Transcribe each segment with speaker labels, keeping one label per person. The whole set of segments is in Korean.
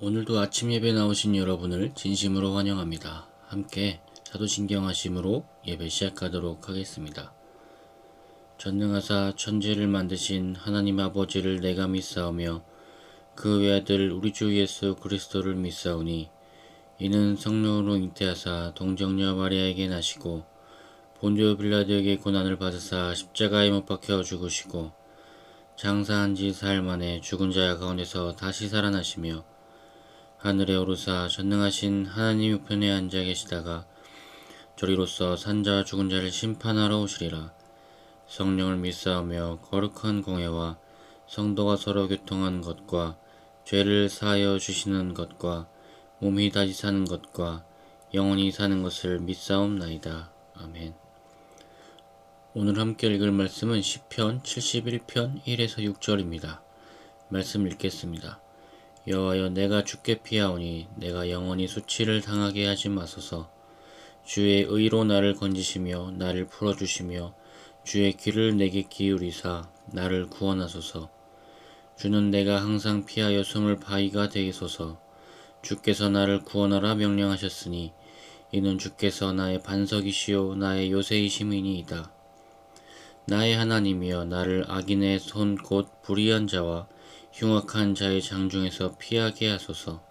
Speaker 1: 오늘도 아침 예배 나오신 여러분을 진심으로 환영합니다. 함께 사도신경하심으로 예배 시작하도록 하겠습니다. 전능하사 천지를 만드신 하나님 아버지를 내가 믿사오며 그 외아들 우리 주 예수 그리스도를 믿사오니 이는 성령으로 잉태하사 동정녀 마리아에게 나시고 본디오 빌라도에게 고난을 받으사 십자가에 못 박혀 죽으시고 장사한 지 사흘 만에 죽은 자 가운데서 다시 살아나시며 하늘에 오르사 전능하신 하나님 우편에 앉아 계시다가 저리로서 산자와 죽은 자를 심판하러 오시리라. 성령을 믿사오며 거룩한 공회와 성도가 서로 교통하는 것과 죄를 사하여 주시는 것과 몸이 다시 사는 것과 영원히 사는 것을 믿사옵나이다. 아멘. 오늘 함께 읽을 말씀은 시편 71편 1에서 6절입니다. 말씀 읽겠습니다. 여호와여, 내가 주께 피하오니 내가 영원히 수치를 당하게 하지 마소서. 주의 의로 나를 건지시며 나를 풀어주시며 주의 귀를 내게 기울이사 나를 구원하소서. 주는 내가 항상 피하여 숨을 바위가 되소서. 주께서 나를 구원하라 명령하셨으니 이는 주께서 나의 반석이시요 나의 요새이심이니이다. 나의 하나님이여, 나를 악인의 손 곧 불의한 자와 흉악한 자의 장중에서 피하게 하소서.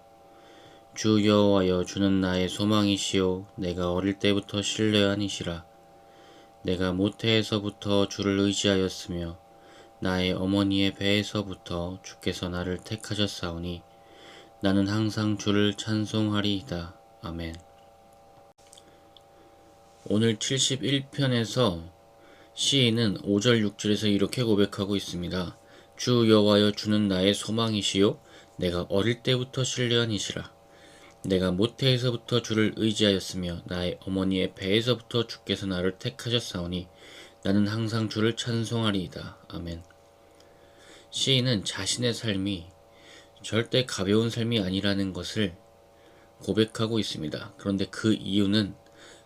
Speaker 1: 주 여호와여, 주는 나의 소망이시요 내가 어릴 때부터 신뢰한 이시라. 내가 모태에서부터 주를 의지하였으며 나의 어머니의 배에서부터 주께서 나를 택하셨사오니 나는 항상 주를 찬송하리이다. 아멘. 오늘 71편에서 시인은 5절 6절에서 이렇게 고백하고 있습니다. 주 여호와여, 주는 나의 소망이시요 내가 어릴 때부터 신뢰한 이시라. 내가 모태에서부터 주를 의지하였으며 나의 어머니의 배에서부터 주께서 나를 택하셨사오니 나는 항상 주를 찬송하리이다. 아멘. 시인은 자신의 삶이 절대 가벼운 삶이 아니라는 것을 고백하고 있습니다. 그런데 그 이유는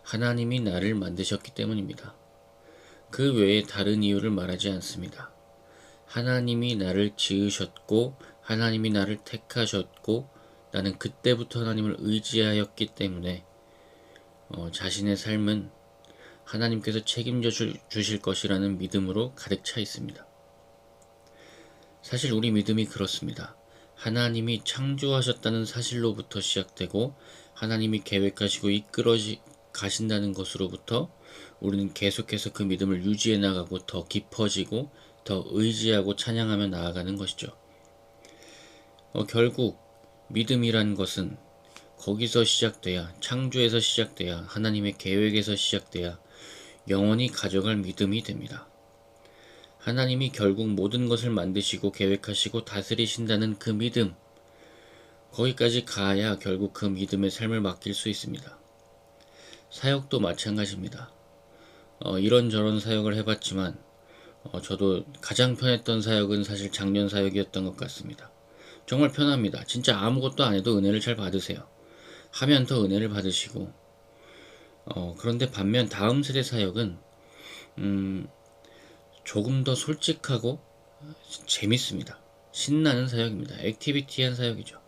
Speaker 1: 하나님이 나를 만드셨기 때문입니다. 그 외에 다른 이유를 말하지 않습니다. 하나님이 나를 지으셨고 하나님이 나를 택하셨고 나는 그때부터 하나님을 의지하였기 때문에 자신의 삶은 하나님께서 책임져 주실 것이라는 믿음으로 가득 차 있습니다. 사실 우리 믿음이 그렇습니다. 하나님이 창조하셨다는 사실로부터 시작되고 하나님이 계획하시고 이끌어 가신다는 것으로부터 우리는 계속해서 그 믿음을 유지해 나가고 더 깊어지고 더 의지하고 찬양하며 나아가는 것이죠. 결국 믿음이란 것은 거기서 시작돼야, 창조에서 시작돼야, 하나님의 계획에서 시작돼야 영원히 가져갈 믿음이 됩니다. 하나님이 결국 모든 것을 만드시고 계획하시고 다스리신다는 그 믿음, 거기까지 가야 결국 그 믿음의 삶을 맡길 수 있습니다. 사역도 마찬가지입니다. 이런저런 사역을 해봤지만 저도 가장 편했던 사역은 사실 작년 사역이었던 것 같습니다. 정말 편합니다. 진짜 아무것도 안 해도 은혜를 잘 받으세요. 하면 더 은혜를 받으시고 그런데 반면 다음 세대 사역은 조금 더 솔직하고 재밌습니다. 신나는 사역입니다. 액티비티한 사역이죠.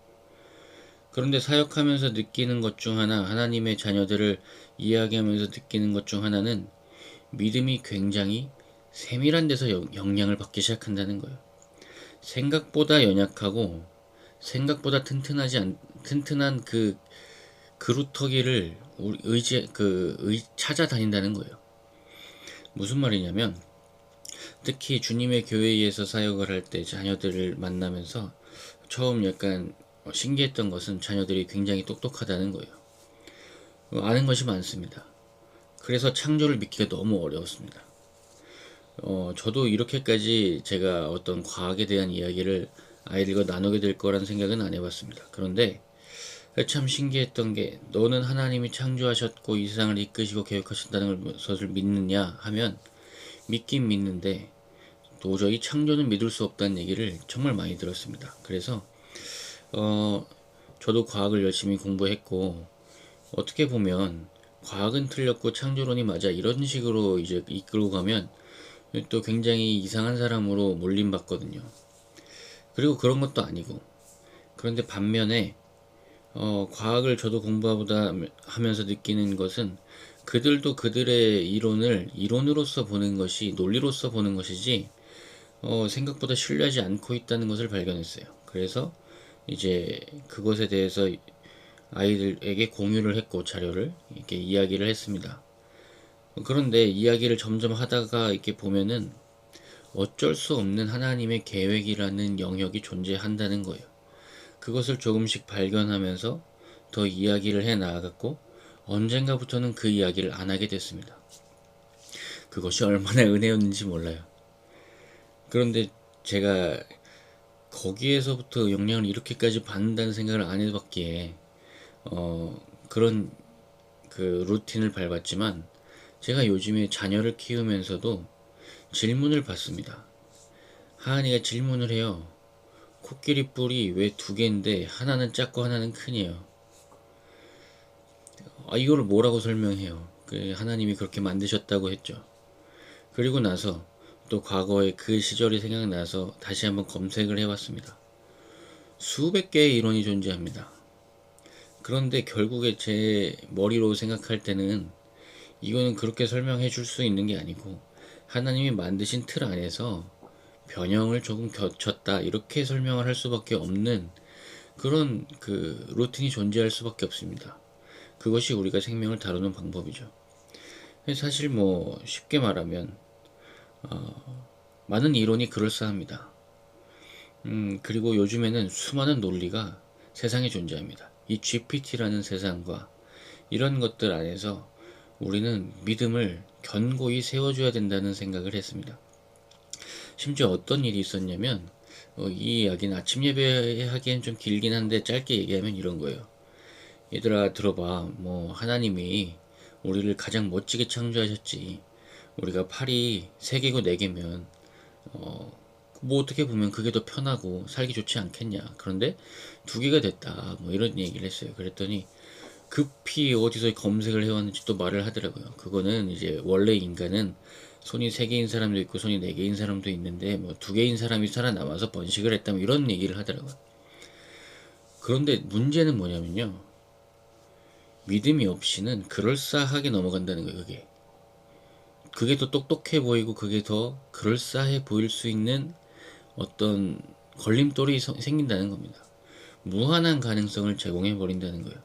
Speaker 1: 그런데 사역하면서 느끼는 것 중 하나, 하나님의 자녀들을 이야기하면서 느끼는 것 중 하나는 믿음이 굉장히 세밀한 데서 영향을 받기 시작한다는 거예요. 생각보다 연약하고 생각보다 튼튼한 그 그루터기를 찾아다닌다는 거예요. 무슨 말이냐면 특히 주님의 교회에서 사역을 할 때 자녀들을 만나면서 처음 약간 신기했던 것은 자녀들이 굉장히 똑똑하다는 거예요. 아는 것이 많습니다. 그래서 창조를 믿기가 너무 어려웠습니다. 저도 이렇게까지 제가 어떤 과학에 대한 이야기를 아이들과 나누게 될 거란 생각은 안 해봤습니다. 그런데 참 신기했던 게, 너는 하나님이 창조하셨고 이 세상을 이끄시고 계획하신다는 것을 믿느냐 하면 믿긴 믿는데 도저히 창조는 믿을 수 없다는 얘기를 정말 많이 들었습니다. 그래서 저도 과학을 열심히 공부했고 어떻게 보면 과학은 틀렸고 창조론이 맞아 이런 식으로 이제 이끌고 가면 또 굉장히 이상한 사람으로 몰림받거든요. 그리고 그런 것도 아니고, 그런데 반면에 과학을 저도 공부하다 하면서 느끼는 것은 그들도 그들의 이론을 이론으로서 보는 것이 논리로서 보는 것이지 생각보다 신뢰하지 않고 있다는 것을 발견했어요. 그래서 이제 그것에 대해서 아이들에게 공유를 했고 자료를 이렇게 이야기를 했습니다. 그런데 이야기를 점점 하다가 이렇게 보면은 어쩔 수 없는 하나님의 계획이라는 영역이 존재한다는 거예요. 그것을 조금씩 발견하면서 더 이야기를 해 나아갔고 언젠가부터는 그 이야기를 안 하게 됐습니다. 그것이 얼마나 은혜였는지 몰라요. 그런데 제가 거기에서부터 영향을 이렇게까지 받는다는 생각을 안 해봤기에 그런 그 루틴을 밟았지만 제가 요즘에 자녀를 키우면서도 질문을 받습니다. 하은이가 질문을 해요. 코끼리 뿔이 왜 두 개인데 하나는 작고 하나는 크니요? 이거를 뭐라고 설명해요? 하나님이 그렇게 만드셨다고 했죠. 그리고 나서 또 과거의 그 시절이 생각나서 다시 한번 검색을 해봤습니다. 수백 개의 이론이 존재합니다. 그런데 결국에 제 머리로 생각할 때는 이거는 그렇게 설명해 줄 수 있는 게 아니고 하나님이 만드신 틀 안에서 변형을 조금 겹쳤다 이렇게 설명을 할 수밖에 없는 그런 그 루틴이 존재할 수밖에 없습니다. 그것이 우리가 생명을 다루는 방법이죠. 사실 뭐 쉽게 말하면 많은 이론이 그럴싸합니다. 그리고 요즘에는 수많은 논리가 세상에 존재합니다. 이 GPT라는 세상과 이런 것들 안에서 우리는 믿음을 견고히 세워줘야 된다는 생각을 했습니다. 심지어 어떤 일이 있었냐면 이 이야기는 아침 예배 하기엔 좀 길긴 한데 짧게 얘기하면 이런 거예요. 얘들아 들어봐. 뭐 하나님이 우리를 가장 멋지게 창조하셨지. 우리가 팔이 3개고 4개면 뭐 어떻게 보면 그게 더 편하고 살기 좋지 않겠냐. 그런데 2개가 됐다. 뭐 이런 얘기를 했어요. 그랬더니 급히 어디서 검색을 해왔는지 또 말을 하더라고요. 그거는 이제 원래 인간은 손이 3개인 사람도 있고 손이 4개인 사람도 있는데 뭐 2개인 사람이 살아남아서 번식을 했다 뭐 이런 얘기를 하더라고요. 그런데 문제는 뭐냐면요. 믿음이 없이는 그럴싸하게 넘어간다는 거예요. 그게 더 똑똑해 보이고 그게 더 그럴싸해 보일 수 있는 어떤 걸림돌이 생긴다는 겁니다. 무한한 가능성을 제공해 버린다는 거예요.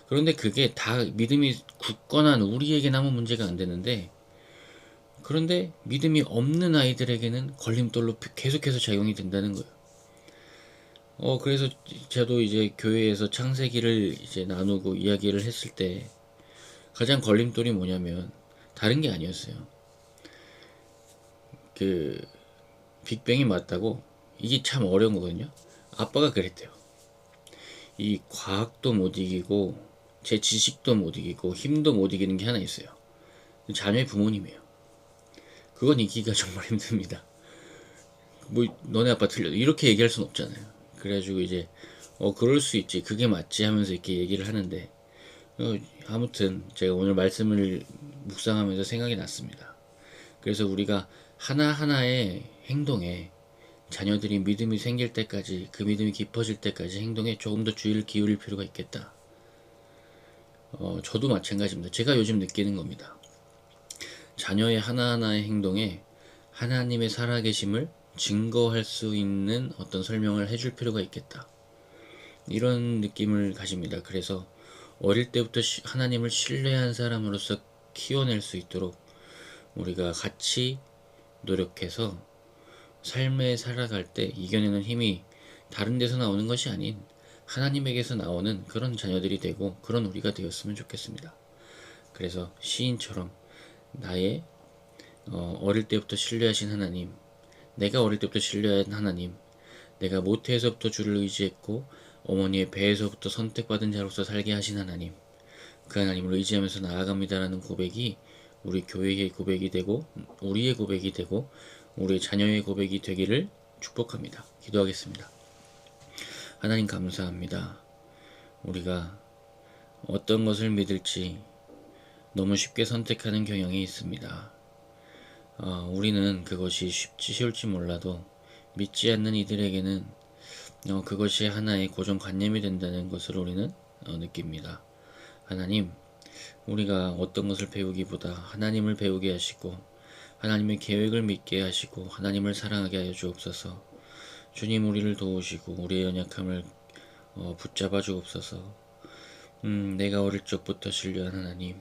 Speaker 1: 그런데 그게 다 믿음이 굳건한 우리에게나마 문제가 안 되는데 그런데 믿음이 없는 아이들에게는 걸림돌로 계속해서 작용이 된다는 거예요. 그래서 저도 이제 교회에서 창세기를 이제 나누고 이야기를 했을 때 가장 걸림돌이 뭐냐면 다른 게 아니었어요. 그 빅뱅이 맞다고 이게 참 어려운 거거든요. 아빠가 그랬대요. 이 과학도 못 이기고 제 지식도 못 이기고 힘도 못 이기는 게 하나 있어요. 자녀의 부모님이에요. 그건 이기기가 정말 힘듭니다. 뭐 너네 아빠 틀려 이렇게 얘기할 순 없잖아요. 그래가지고 이제 그럴 수 있지 그게 맞지 하면서 이렇게 얘기를 하는데 아무튼 제가 오늘 말씀을 묵상하면서 생각이 났습니다. 그래서 우리가 하나하나의 행동에 자녀들이 믿음이 생길 때까지 그 믿음이 깊어질 때까지 행동에 조금 더 주의를 기울일 필요가 있겠다. 저도 마찬가지입니다. 제가 요즘 느끼는 겁니다. 자녀의 하나하나의 행동에 하나님의 살아계심을 증거할 수 있는 어떤 설명을 해줄 필요가 있겠다. 이런 느낌을 가집니다. 그래서 어릴 때부터 하나님을 신뢰한 사람으로서 키워낼 수 있도록 우리가 같이 노력해서 삶에 살아갈 때 이겨내는 힘이 다른 데서 나오는 것이 아닌 하나님에게서 나오는 그런 자녀들이 되고 그런 우리가 되었으면 좋겠습니다. 그래서 시인처럼 나의 어릴 때부터 신뢰하신 하나님, 내가 어릴 때부터 신뢰한 하나님, 내가 모태에서부터 주를 의지했고 어머니의 배에서부터 선택받은 자로서 살게 하신 하나님, 그 하나님을 의지하면서 나아갑니다라는 고백이 우리 교회의 고백이 되고 우리의 고백이 되고 우리 자녀의 고백이 되기를 축복합니다. 기도하겠습니다. 하나님 감사합니다. 우리가 어떤 것을 믿을지 너무 쉽게 선택하는 경향이 있습니다. 우리는 그것이 쉬울지 몰라도 믿지 않는 이들에게는 그것이 하나의 고정관념이 된다는 것을 우리는 느낍니다. 하나님, 우리가 어떤 것을 배우기보다 하나님을 배우게 하시고 하나님의 계획을 믿게 하시고 하나님을 사랑하게 하여 주옵소서. 주님, 우리를 도우시고 우리의 연약함을 붙잡아 주옵소서. 내가 어릴 적부터 신뢰한 하나님,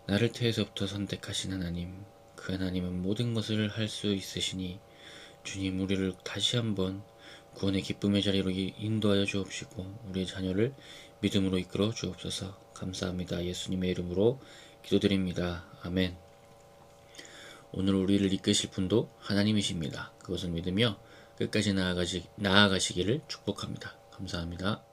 Speaker 1: 나를 태에서부터 선택하신 하나님, 그 하나님은 모든 것을 할 수 있으시니 주님, 우리를 다시 한번 구원의 기쁨의 자리로 인도하여 주옵시고 우리의 자녀를 믿음으로 이끌어 주옵소서. 감사합니다. 예수님의 이름으로 기도드립니다. 아멘. 오늘 우리를 이끄실 분도 하나님이십니다. 그것을 믿으며 끝까지 나아가시기를 축복합니다. 감사합니다.